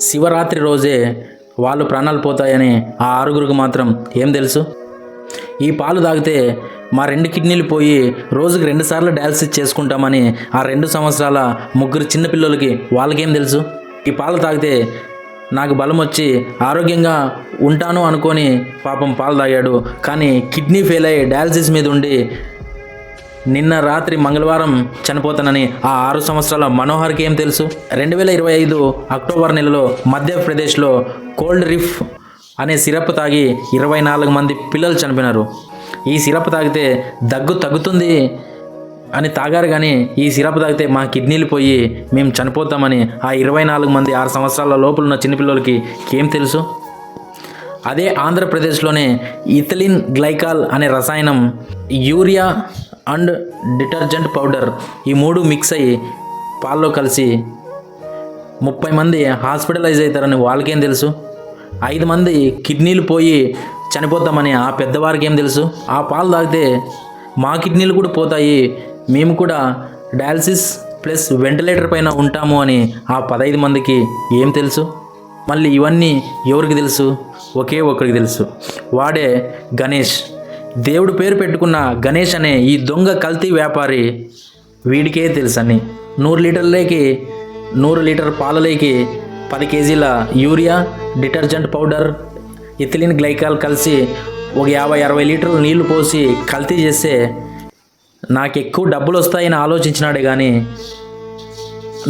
శివరాత్రి రోజే వాళ్ళు ప్రాణాలు పోతాయని ఆ ఆరుగురికి మాత్రం ఏం తెలుసు? ఈ పాలు తాగితే మా 2 కిడ్నీలు పోయి రోజుకి 2 సార్లు డయాలసిస్ చేసుకుంటామని ఆ 2 సంవత్సరాల ముగ్గురు చిన్నపిల్లలకి వాళ్ళకేం తెలుసు? ఈ పాలు తాగితే నాకు బలం వచ్చి ఆరోగ్యంగా ఉంటాను అనుకొని పాపం పాలు తాగాడు. కానీ కిడ్నీ ఫెయిల్ అయ్యి డయాలసిస్ మీద ఉండి నిన్న రాత్రి మంగళవారం చనిపోతానని ఆ 6 సంవత్సరాల మనోహర్కి ఏం తెలుసు? 2025 అక్టోబర్ నెలలో మధ్యప్రదేశ్లో కోల్డ్ రిఫ్ అనే సిరప్ తాగి 24 మంది పిల్లలు చనిపోయినారు. ఈ సిరప్ తాగితే దగ్గు తగ్గుతుంది అని తాగారు, కానీ ఈ సిరప్ తాగితే మా కిడ్నీలు పోయి మేము చనిపోతామని ఆ 24 మంది 6 సంవత్సరాల లోపల ఉన్న చిన్నపిల్లలకి ఏం తెలుసు? అదే ఆంధ్రప్రదేశ్లోనే ఇథిలిన్ గ్లైకాల్ అనే రసాయనం, యూరియా అండ్ డిటర్జెంట్ పౌడర్ ఈ 3 మిక్స్ అయ్యి పాల్లో కలిసి 30 మంది హాస్పిటలైజ్ అవుతారని వాళ్ళకేం తెలుసు? 5 మంది కిడ్నీలు పోయి చనిపోతామని ఆ పెద్దవారికి ఏం తెలుసు? ఆ పాలు తాగితే మా కిడ్నీలు కూడా పోతాయి, మేము కూడా డయాలసిస్ ప్లస్ వెంటిలేటర్ పైన ఉంటాము అని ఆ 15 మందికి ఏం తెలుసు? మళ్ళీ ఇవన్నీ ఎవరికి తెలుసు? ఒకే ఒకరికి తెలుసు, వాడే గణేష్. దేవుడు పేరు పెట్టుకున్న గణేష్ అనే ఈ దొంగ కల్తీ వ్యాపారి వీడికే తెలుసని 100 లీటర్ పాలలోకి 10 కేజీల urea, detergent powder, ethylene glycol కలిసి ఒక 50-60 లీటర్ల నీళ్లు పోసి కల్తీ చేస్తే నాకు ఎక్కువ డబ్బులు వస్తాయని ఆలోచించినాడే కానీ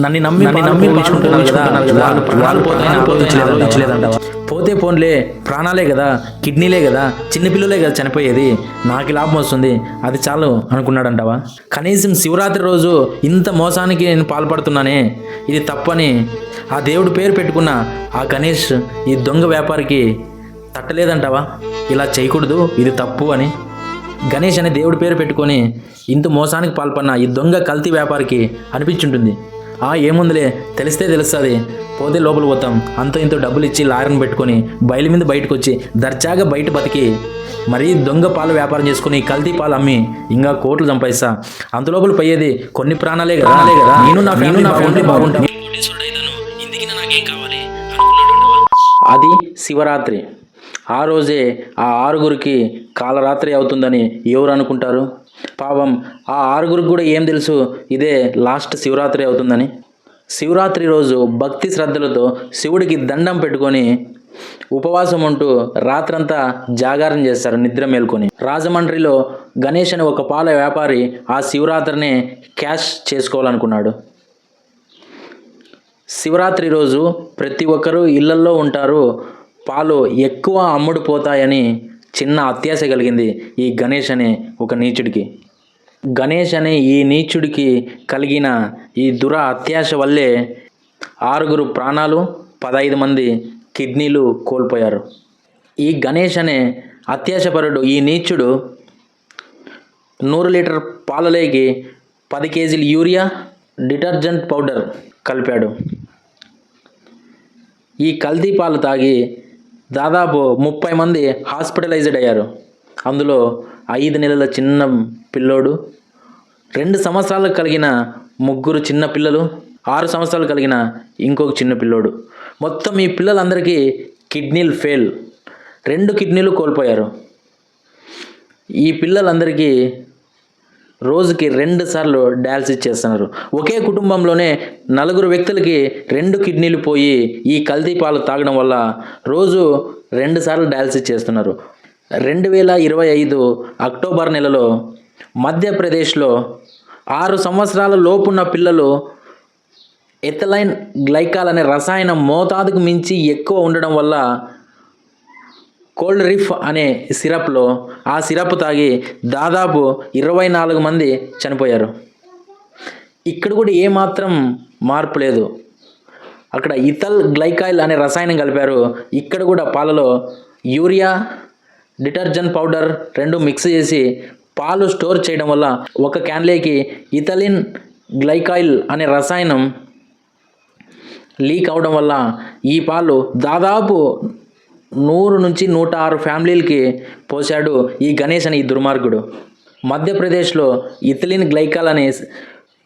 నన్ను నమ్మి ప్రాణాలు పోతాయని ఆలోచించలేదంట. పోతే పోన్లే, ప్రాణాలే కదా, కిడ్నీలే కదా, చిన్నపిల్లలే కదా చనిపోయేది, నాకు లాభం వస్తుంది, అది చాలు అనుకున్నాడంటావా? కనీసం శివరాత్రి రోజు ఇంత మోసానికి నేను పాల్పడుతున్నానే, ఇది తప్పని ఆ దేవుడు పేరు పెట్టుకున్న ఆ గణేష్ ఈ దొంగ వ్యాపారికి తట్టలేదంటావా? ఇలా చేయకూడదు, ఇది తప్పు అని. గణేష్ అనే దేవుడి పేరు పెట్టుకొని ఇంత మోసానికి పాల్పడిన ఈ దొంగ కల్తీ వ్యాపారికి అనిపించుంటుంది, ఏముందిలే, తెలిస్తే తెలుస్తుంది, పోతే లోపల పోతాం, అంతో ఇంతో డబ్బులు ఇచ్చి లాయర్ని పెట్టుకొని బయలు మీద బయటకు వచ్చి దర్జాగా బయట బతికి మరీ దొంగ పాలు వ్యాపారం చేసుకుని కల్తీ పాలు అమ్మి ఇంకా కోట్లు సంపాదిస్తా, అంత లోపల పోయేది కొన్ని ప్రాణాలే కదా. నేను నా ఫ్యామిలీ బాగుంటాను, అది శివరాత్రి. ఆ రోజే ఆ 6గురికి కాలరాత్రి అవుతుందని ఎవరు అనుకుంటారు? పాపం ఆ 6గురికి కూడా ఏం తెలుసు ఇదే లాస్ట్ శివరాత్రి అవుతుందని. శివరాత్రి రోజు భక్తి శ్రద్ధలతో శివుడికి దండం పెట్టుకొని ఉపవాసం ఉంటూ రాత్రంతా జాగారం చేస్తారు నిద్ర మేల్కొని. రాజమండ్రిలో గణేష్ అనే ఒక పాల వ్యాపారి ఆ శివరాత్రిని క్యాష్ చేసుకోవాలనుకున్నాడు. శివరాత్రి రోజు ప్రతి ఒక్కరూ ఇళ్లల్లో ఉంటారు, పాలు ఎక్కువ అమ్ముడు పోతాయని చిన్న అత్యాశ కలిగింది ఈ గణేష్ అనే ఒక నీచుడికి. గణేష్ అనే ఈ నీచుడికి కలిగిన ఈ అత్యాశ వల్లే 6గురు ప్రాణాలు, 15 మంది కిడ్నీలు కోల్పోయారు. ఈ గణేష్ అనే అత్యాశపరుడు, ఈ నీచుడు 100 లీటర్ పాలలోకి 10 కేజీలు యూరియా, డిటర్జెంట్ పౌడర్ కలిపాడు. ఈ కల్తీ పాలు తాగి దాదాపు 30 మంది హాస్పిటలైజ్డ్ అయ్యారు. అందులో 5 నెలల చిన్న పిల్లోడు, 2 సంవత్సరాలు కలిగిన 3 చిన్న పిల్లలు, 6 సంవత్సరాలు కలిగిన ఇంకొక చిన్న పిల్లోడు. మొత్తం ఈ పిల్లలందరికీ కిడ్నీలు ఫెయిల్, 2 కిడ్నీలు కోల్పోయారు. ఈ పిల్లలందరికీ రోజుకి 2 సార్లు డయాలసిస్ చేస్తున్నారు. ఒకే కుటుంబంలోనే 4 వ్యక్తులకి 2 కిడ్నీలు పోయి ఈ కల్తీ పాలు తాగడం వల్ల రోజు 2 సార్లు డయాలసిస్ చేస్తున్నారు. 2025 అక్టోబర్ నెలలో మధ్యప్రదేశ్లో 6 సంవత్సరాల లోపున్న పిల్లలు ఇథిలిన్ గ్లైకాల్ అనే రసాయనం మోతాదుకు మించి ఎక్కువ ఉండడం వల్ల కోల్డ్ రిఫ్ అనే సిరప్లో ఆ సిరప్ తాగి దాదాపు 24 మంది చనిపోయారు. ఇక్కడ కూడా ఏమాత్రం మార్పు లేదు. అక్కడ ఇథిల్ గ్లైకాల్ అనే రసాయనం కలిపారు, ఇక్కడ కూడా పాలలో యూరియా, డిటర్జెంట్ పౌడర్ 2 మిక్స్ చేసి పాలు స్టోర్ చేయడం వల్ల ఒక క్యాన్లోకి ఇథిలిన్ గ్లైకాల్ అనే రసాయనం లీక్ అవడం వల్ల ఈ పాలు దాదాపు 100 నుంచి 106 ఫ్యామిలీలకి పోశాడు ఈ గణేష్ అనే ఈ దుర్మార్గుడు. మధ్యప్రదేశ్లో ఇథిలిన్ గ్లైకాల్ అనే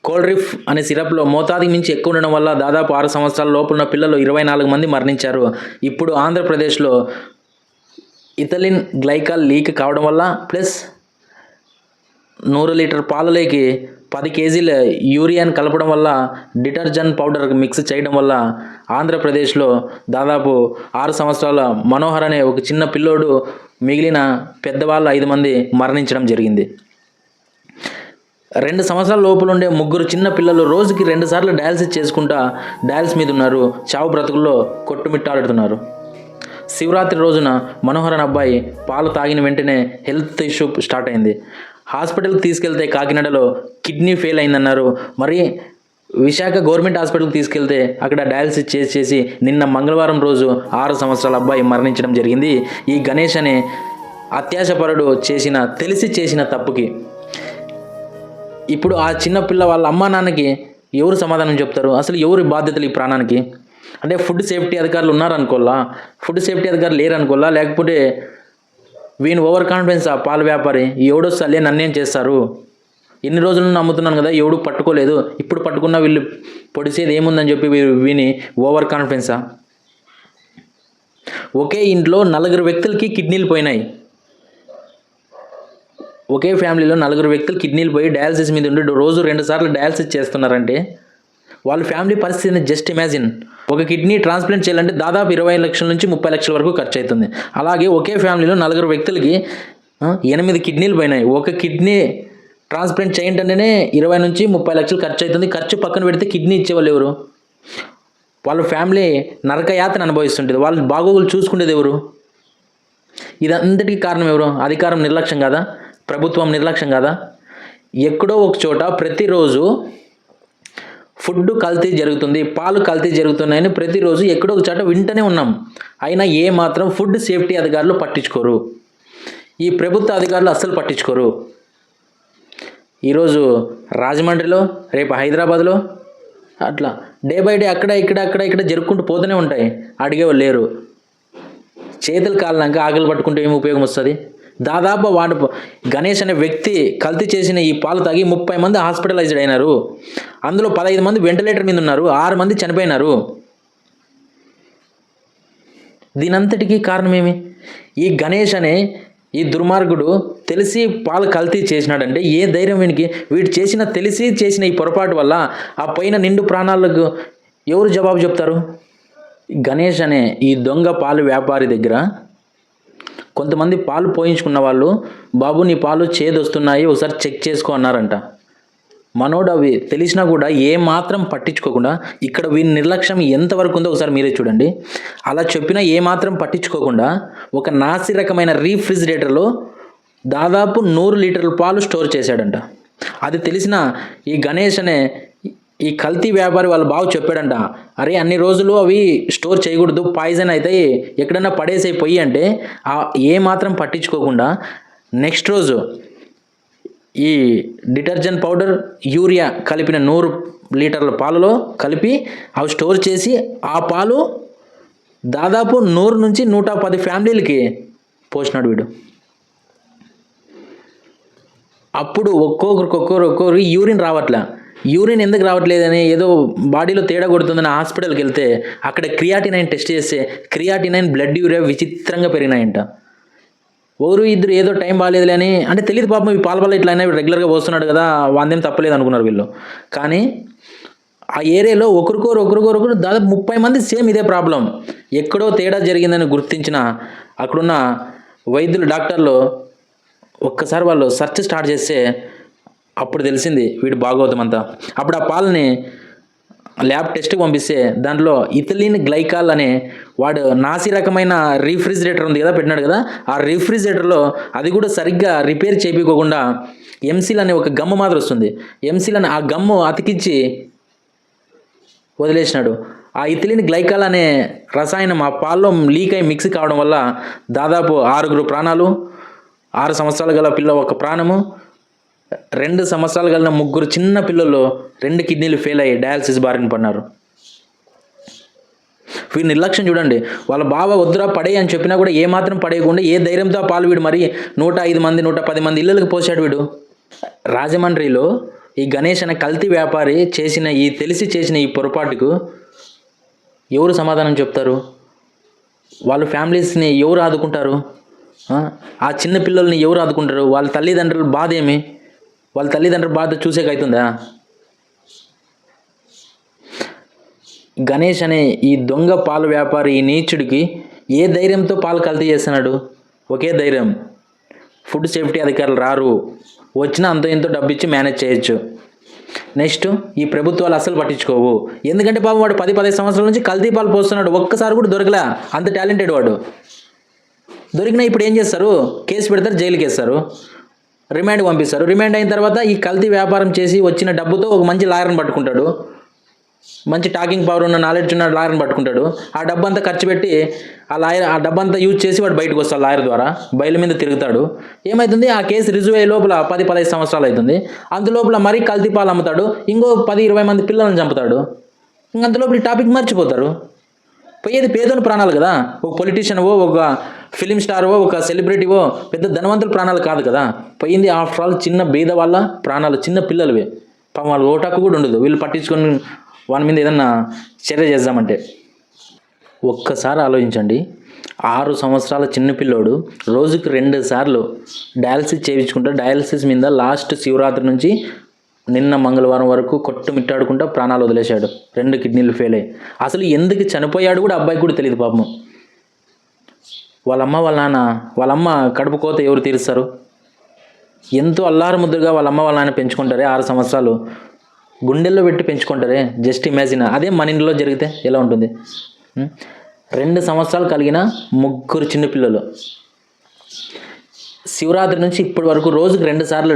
కోల్డ్రిఫ్ అనే సిరప్లో మోతాదుకి మించి ఎక్కువ ఉండడం వల్ల దాదాపు 6 సంవత్సరాల లోపు ఉన్న పిల్లలు 24 మంది మరణించారు. ఇప్పుడు ఆంధ్రప్రదేశ్లో ఇథిలిన్ గ్లైకాల్ లీక్ కావడం వల్ల ప్లస్ 100 లీటర్ పాలలోకి 10 కేజీల యూరియాని కలపడం వల్ల డిటర్జెంట్ పౌడర్ మిక్స్ చేయడం వల్ల ఆంధ్రప్రదేశ్లో దాదాపు 6 సంవత్సరాల మనోహర్ అనే ఒక చిన్న పిల్లోడు మిగిలిన పెద్దవాళ్ళు 5 మంది మరణించడం జరిగింది. 2 సంవత్సరాల లోపల ఉండే 3 చిన్న పిల్లలు రోజుకి 2 సార్లు డయాలసిస్ చేసుకుంటా డయాలసిస్ మీద ఉన్నారు. చావు బ్రతుకుల్లో కొట్టుమిట్టాడుతున్నారు. శివరాత్రి రోజున మనోహర్ అనే అబ్బాయి పాలు తాగిన వెంటనే హెల్త్ ఇష్యూ స్టార్ట్ అయింది. హాస్పిటల్కి తీసుకెళ్తే కాకినాడలో కిడ్నీ ఫెయిల్ అయిందన్నారు. మరి విశాఖ గవర్నమెంట్ హాస్పిటల్కి తీసుకెళ్తే అక్కడ డయాలసిస్ చేసి నిన్న మంగళవారం రోజు 6 సంవత్సరాల అబ్బాయి మరణించడం జరిగింది. ఈ గణేష్ అనే అత్యాశపరుడు తెలిసి చేసిన తప్పుకి ఇప్పుడు ఆ చిన్న పిల్ల వాళ్ళ అమ్మా నాన్నకి ఎవరు సమాధానం చెప్తారు? అసలు ఎవరి బాధ్యతలు ఈ ప్రాణానికి? అంటే ఫుడ్ సేఫ్టీ అధికారులు ఉన్నారనుకోల్లా, ఫుడ్ సేఫ్టీ అధికారులు లేరనుకోల్లా, లేకపోతే వీని ఓవర్ కాన్ఫిడెన్స్ ఆ పాల వ్యాపారి ఎవడొస్తాలే నన్నేం చేస్తారు, ఇన్ని రోజులు నమ్ముతున్నాను కదా ఎవడు పట్టుకోలేదు, ఇప్పుడు పట్టుకున్న వీళ్ళు పొడిసేది ఏముందని చెప్పి వీని ఓవర్ కాన్ఫిడెన్సా? ఒకే ఇంట్లో 4 వ్యక్తులకి కిడ్నీలు పోయినాయి. ఒకే ఫ్యామిలీలో 4 వ్యక్తులు కిడ్నీలు పోయి డయాలసిస్ మీద ఉండి రోజు 2 సార్లు డయాలసిస్ చేస్తున్నారంటే వాళ్ళ ఫ్యామిలీ పరిస్థితిని జస్ట్ ఇమాజిన్. ఒక కిడ్నీ ట్రాన్స్ప్లాంట్ చేయాలంటే దాదాపు 20 లక్షల నుంచి 30 లక్షల వరకు ఖర్చు అవుతుంది. అలాగే ఒకే ఫ్యామిలీలో 4 వ్యక్తులకి 8 కిడ్నీలు పోయినాయి. ఒక కిడ్నీ ట్రాన్స్ప్లాంట్ చేయంటేనే 20 నుంచి 30 లక్షలు ఖర్చు అవుతుంది. ఖర్చు పక్కన పెడితే కిడ్నీ ఇచ్చేవాళ్ళు ఎవరు? వాళ్ళ ఫ్యామిలీ నరకయాతన అనుభవిస్తుంటుంది. వాళ్ళ బాగోగులు చూసుకునేది ఎవరు? ఇదంతటికీ కారణం ఎవరు? అధికారం నిర్లక్ష్యం కాదా? ప్రభుత్వం నిర్లక్ష్యం కాదా? ఎక్కడో ఒక చోట ప్రతిరోజు ఫుడ్ కల్తీ జరుగుతుంది, పాలు కల్తీ జరుగుతున్నాయని ప్రతిరోజు ఎక్కడో ఒక చోట వింటూనే ఉన్నాం. అయినా ఏమాత్రం ఫుడ్ సేఫ్టీ అధికారులు పట్టించుకోరు. ఈ ప్రభుత్వ అధికారులు అస్సలు పట్టించుకోరు. ఈరోజు రాజమండ్రిలో, రేపు హైదరాబాద్లో అట్లా డే బై డే అక్కడ ఇక్కడ జరుపుకుంటూ పోతూనే ఉంటాయి. అడిగేవాళ్ళు లేరు. చేతులు కాలినాక ఆకలి పట్టుకుంటే ఏమి ఉపయోగం వస్తుంది? దాదాపు గణేష్ అనే వ్యక్తి కల్తీ చేసిన ఈ పాలు తాగి 30 మంది హాస్పిటలైజ్డ్ అయినారు. అందులో 15 మంది వెంటిలేటర్ మీద ఉన్నారు, 6 మంది చనిపోయినారు. దీనంతటికీ కారణమేమి? ఈ గణేష్ అనే ఈ దుర్మార్గుడు తెలిసి పాలు కల్తీ చేసినాడంటే ఏ ధైర్యం వీనికి? వీడు తెలిసి చేసిన ఈ పొరపాటు వల్ల ఆ పైన నిండు ప్రాణాలకు ఎవరు జవాబు చెప్తారు? గణేష్ అనే ఈ దొంగ పాలు వ్యాపారి దగ్గర కొంతమంది పాలు పోయించుకున్న వాళ్ళు, బాబు నీ పాలు చేదొస్తున్నాయి ఒకసారి చెక్ చేసుకో అన్నారంట. మనోడు అవి తెలిసినా కూడా ఏమాత్రం పట్టించుకోకుండా, ఇక్కడ వీని నిర్లక్ష్యం ఎంతవరకు ఉందో ఒకసారి మీరే చూడండి. అలా చెప్పినా ఏమాత్రం పట్టించుకోకుండా ఒక నాసి రకమైన రీఫ్రిజిరేటర్లో దాదాపు 100 లీటర్ల పాలు స్టోర్ చేశాడంట. అది తెలిసిన ఈ గణేష్ అనే ఈ కల్తీ వ్యాపారి వాళ్ళు బాగా చెప్పాడంట, అరే అన్ని రోజులు అవి స్టోర్ చేయకూడదు, పాయిజన్ అవుతాయి, ఎక్కడన్నా పడేసే పొయ్యి అంటే ఏమాత్రం పట్టించుకోకుండా నెక్స్ట్ రోజు ఈ డిటర్జెంట్ పౌడర్, యూరియా కలిపిన 100 లీటర్ల పాలలో కలిపి అవి స్టోర్ చేసి ఆ పాలు దాదాపు 100 నుంచి 110 ఫ్యామిలీలకి పోసినాడు వీడు. అప్పుడు ఒక్కొక్కరు యూరిన్ రావట్లే. యూరిన్ ఎందుకు రావట్లేదని, ఏదో బాడీలో తేడా కొడుతుందని హాస్పిటల్కి వెళ్తే అక్కడ క్రియాటినైన్ టెస్ట్ చేస్తే క్రియాటినైన్, బ్లడ్ యూరియా విచిత్రంగా పెరిగినాయంట. ఇద్దరు ఏదో టైం బాగాలేదులే అని, అంటే తెలియదు పాపం ఈ పాల వల్ల ఇట్లా అయినా రెగ్యులర్గా పోస్తున్నాడు కదా, వాందేం తప్పలేదు అనుకున్నారు వీళ్ళు. కానీ ఆ ఏరియాలో ఒకరికొకరు దాదాపు 30 మంది సేమ్ ఇదే ప్రాబ్లం. ఎక్కడో తేడా జరిగిందని గుర్తించిన అక్కడున్న వైద్యులు, డాక్టర్లు ఒక్కసారి వాళ్ళు సెర్చ్ స్టార్ట్ చేస్తే అప్పుడు తెలిసింది వీడు భాగవతం అంతా. అప్పుడు ఆ పాలని ల్యాబ్ టెస్ట్కి పంపిస్తే దాంట్లో ఇథిలిన్ గ్లైకాల్ అనే వాడు నాసి రకమైన రీఫ్రిజిరేటర్ ఉంది కదా పెట్టినాడు కదా, ఆ రీఫ్రిజిరేటర్లో అది కూడా సరిగ్గా రిపేర్ చేయించుకోకుండా ఎంసిల్ అనే ఒక గమ్ము మాత్రం వస్తుంది, ఎంసిల్ అనే ఆ గమ్ము అతికించి వదిలేసినాడు. ఆ ఇథిలిన్ గ్లైకాల్ అనే రసాయనం ఆ పాల్లో లీక్ అయి మిక్స్ కావడం వల్ల దాదాపు 6 ప్రాణాలు, 6 సంవత్సరాలు గల పిల్ల 1 ప్రాణము, 2 సంవత్సరాలు కలిగిన 3 చిన్న పిల్లలు 2 కిడ్నీలు ఫెయిల్ అయ్యి డయాలసిస్ బారిన పడినారు. వీడి నిర్లక్ష్యం చూడండి. వాళ్ళ బావ వద్దురా పడేయి అని చెప్పినా కూడా ఏమాత్రం పడేయకుండా ఏ ధైర్యంతో పాలు వీడు మరి 105 మంది 110 మంది ఇళ్ళకి పోసాడు వీడు. రాజమండ్రిలో ఈ గణేష్ అనే కల్తీ వ్యాపారి తెలిసి చేసిన ఈ పొరపాటుకు ఎవరు సమాధానం చెప్తారు? వాళ్ళ ఫ్యామిలీస్ని ఎవరు ఆదుకుంటారు? ఆ చిన్న పిల్లల్ని ఎవరు ఆదుకుంటారు? వాళ్ళ తల్లిదండ్రుల బాధ ఏమి? వాళ్ళ తల్లిదండ్రుల బాధ చూసేకవుతుందా? గణేష్ అనే ఈ దొంగ పాలు వ్యాపారి, ఈ నీచుడికి ఏ ధైర్యంతో పాలు కల్తీ చేస్తున్నాడు? ఒకే ధైర్యం, ఫుడ్ సేఫ్టీ అధికారులు రారు, వచ్చినా అంతో ఇంతో డబ్బు ఇచ్చి మేనేజ్ చేయొచ్చు. నెక్స్ట్, ఈ ప్రభుత్వాలు అస్సలు పట్టించుకోవు. ఎందుకంటే పాపం వాడు 10-15 సంవత్సరాల నుంచి కల్తీ పాలు పోస్తున్నాడు, ఒక్కసారి కూడా దొరకలే. అంత టాలెంటెడ్ వాడు. దొరికినా ఇప్పుడు ఏం చేస్తారు? కేసు పెడతారు, జైలుకి వేస్తారు, రిమాండ్ పంపిస్తారు. రిమాండ్ అయిన తర్వాత ఈ కల్తీ వ్యాపారం చేసి వచ్చిన డబ్బుతో ఒక మంచి లాయర్ని పట్టుకుంటాడు, మంచి టాకింగ్ పవర్ ఉన్న నాలెడ్జ్ ఉన్న లాయర్ని పట్టుకుంటాడు. ఆ డబ్బు అంతా ఖర్చు పెట్టి ఆ డబ్బు అంతా యూజ్ చేసి వాడు బయటకు వస్తాడు, లాయర్ ద్వారా బయలు మీద తిరుగుతాడు. ఏమవుతుంది? ఆ కేసు రిజువ్ అయ్యే లోపల 10-15 సంవత్సరాలు అవుతుంది. అందులోపల మరీ కల్తీ పాలు అమ్ముతాడు, ఇంకో 10-20 మంది పిల్లల్ని చంపుతాడు. అందులోపల ఈ టాపిక్ మర్చిపోతారు. పోయేది పేదోని ప్రాణాలు కదా. ఒక పొలిటీషియన్వో, ఒక ఫిలిం స్టార్వో, ఒక సెలబ్రిటీవో, పెద్ద ధనవంతుల ప్రాణాలు కాదు కదా. పోయింది ఆఫ్టర్ ఆల్ చిన్న బీద వాళ్ళ ప్రాణాలు, చిన్న పిల్లలవే. పాపం వాళ్ళు ఓటాకు కూడా ఉండదు, వీళ్ళు పట్టించుకొని వాని మీద ఏదన్నా చర్య చేద్దామంటే. ఒక్కసారి ఆలోచించండి, 6 సంవత్సరాల చిన్న పిల్లోడు రోజుకి 2 సార్లు డయాలసిస్ చేయించుకుంటా. డయాలసిస్ మీద లాస్ట్ శివరాత్రి నుంచి నిన్న మంగళవారం వరకు కొట్టుమిట్టాడుకుంటా ప్రాణాలు వదిలేశాడు. 2 కిడ్నీలు ఫెయిల్ అయ్యి. అసలు ఎందుకు చనిపోయాడు కూడా అబ్బాయికి కూడా తెలియదు పాపం. వాళ్ళమ్మ వాళ్ళ నాన్న, వాళ్ళమ్మ కడుపు కోత ఎవరు తీరుస్తారు? ఎంతో అల్లారు ముద్దుగా వాళ్ళమ్మ వాళ్ళ నాన్న పెంచుకుంటారే 6 సంవత్సరాలు, గుండెల్లో పెట్టి పెంచుకుంటారే. జస్ట్ ఇమాజిన్, అదే మన ఇంట్లో జరిగితే ఎలా ఉంటుంది? 2 సంవత్సరాలు కలిగిన 3 చిన్నపిల్లలు శివరాత్రి నుంచి ఇప్పటి వరకు రోజుకి 2 సార్లు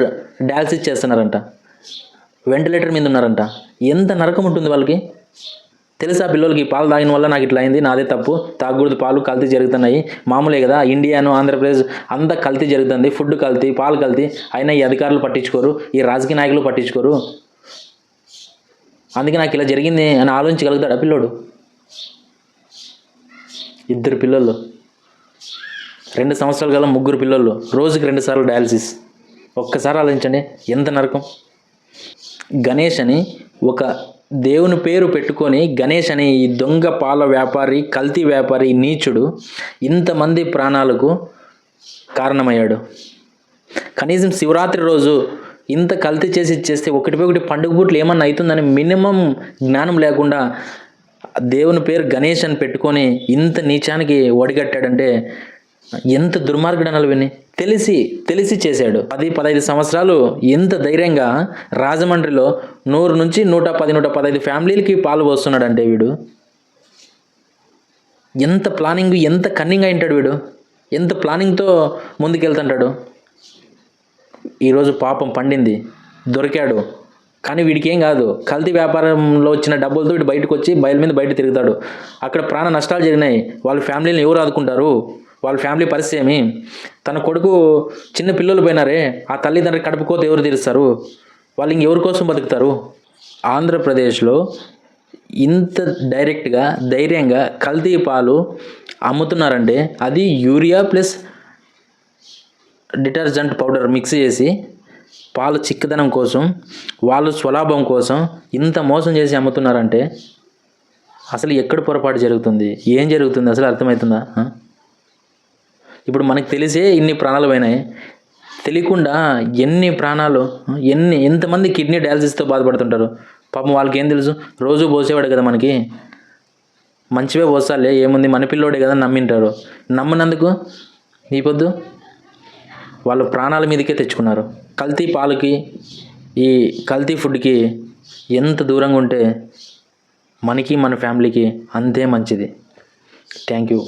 డయాలసిస్ చేస్తున్నారంట, వెంటిలేటర్ మీద ఉన్నారంట. ఎంత నరకం ఉంటుంది వాళ్ళకి తెలుసా? పిల్లలకి పాలు తాగిన వల్ల నాకు ఇట్లా అయింది, నాదే తప్పు, తాగకూడదు, పాలు కల్తీ జరుగుతున్నాయి, మామూలే కదా, ఇండియాను ఆంధ్రప్రదేశ్ అంతా కల్తీ జరుగుతుంది, ఫుడ్ కల్తీ, పాలు కల్తీ. అయినా ఈ అధికారులు పట్టించుకోరు, ఈ రాజకీయ నాయకులు పట్టించుకోరు. అందుకే నాకు ఇలా జరిగింది అని ఆలోచించగలుగుతాడు ఆ పిల్లోడు? 2 పిల్లలు, 2 సంవత్సరాలు గల 3 పిల్లలు, రోజుకి 2 సార్లు డయాలసిస్. ఒక్కసారి ఆలోచించండి ఎంత నరకం. గణేష్ అని ఒక దేవుని పేరు పెట్టుకొని, గణేష్ అనే ఈ దొంగ పాల వ్యాపారి, కల్తీ వ్యాపారి, నీచుడు ఇంతమంది ప్రాణాలకు కారణమయ్యాడు. కనీసం శివరాత్రి రోజు ఇంత కల్తీ చేసి ఇచ్చేస్తే ఒకటి పండుగ పూట్లు ఏమన్నా అవుతుందని మినిమం జ్ఞానం లేకుండా దేవుని పేరు గణేష్ అని పెట్టుకొని ఇంత నీచానికి ఒడిగట్టాడంటే ఎంత దుర్మార్గుడు అనాలి విని. తెలిసి చేశాడు. 10-15 సంవత్సరాలు ఎంత ధైర్యంగా రాజమండ్రిలో 100 నుంచి 110-115 ఫ్యామిలీలకి పాలు పోస్తున్నాడంటే వీడు ఎంత ప్లానింగ్, ఎంత కన్నింగ్ అయింటాడు వీడు, ఎంత ప్లానింగ్తో ముందుకెళ్తుంటాడు. ఈరోజు పాపం పండింది, దొరికాడు. కానీ వీడికి ఏం కాదు, కల్తీ వ్యాపారంలో వచ్చిన డబ్బులతో వీడు బయటకు వచ్చి బయట తిరుగుతాడు. అక్కడ ప్రాణ నష్టాలు జరిగినాయి. వాళ్ళ ఫ్యామిలీని ఎవరు ఆదుకుంటారు? వాళ్ళ ఫ్యామిలీ పరిస్థితి ఏమి? తన కొడుకు చిన్న పిల్లలు పోయినారే, ఆ తల్లిదండ్రులు కడుపు కోత ఎవరు తీరుస్తారు? వాళ్ళు ఇంకెవరి కోసం బతుకుతారు? ఆంధ్రప్రదేశ్లో ఇంత డైరెక్ట్గా ధైర్యంగా కల్తీ పాలు అమ్ముతున్నారంటే అది urea plus detergent powder mix చేసి పాలు చిక్కదనం కోసం, వాళ్ళు స్వలాభం కోసం ఇంత మోసం చేసి అమ్ముతున్నారంటే అసలు ఎక్కడ పొరపాటు జరుగుతుంది? ఏం జరుగుతుంది అసలు అర్థమవుతుందా? ఇప్పుడు మనకు తెలిసే ఇన్ని ప్రాణాలు పోయినాయి, తెలియకుండా ఎన్ని ప్రాణాలు, ఎంతమంది కిడ్నీ డయాలసిస్తో బాధపడుతుంటారు పాపం. వాళ్ళకి ఏం తెలుసు? రోజు పోసేవాడు కదా మనకి, మంచివే పోసాలే ఏముంది, మన పిల్లోడే కదా నమ్మింటారు. నమ్మినందుకు ఈ పొద్దు వాళ్ళ ప్రాణాల మీదకే తెచ్చుకున్నారు. కల్తీ పాలకి, ఈ కల్తీ ఫుడ్కి ఎంత దూరంగా ఉంటే మనకి మన ఫ్యామిలీకి అంతే మంచిది. Thank you.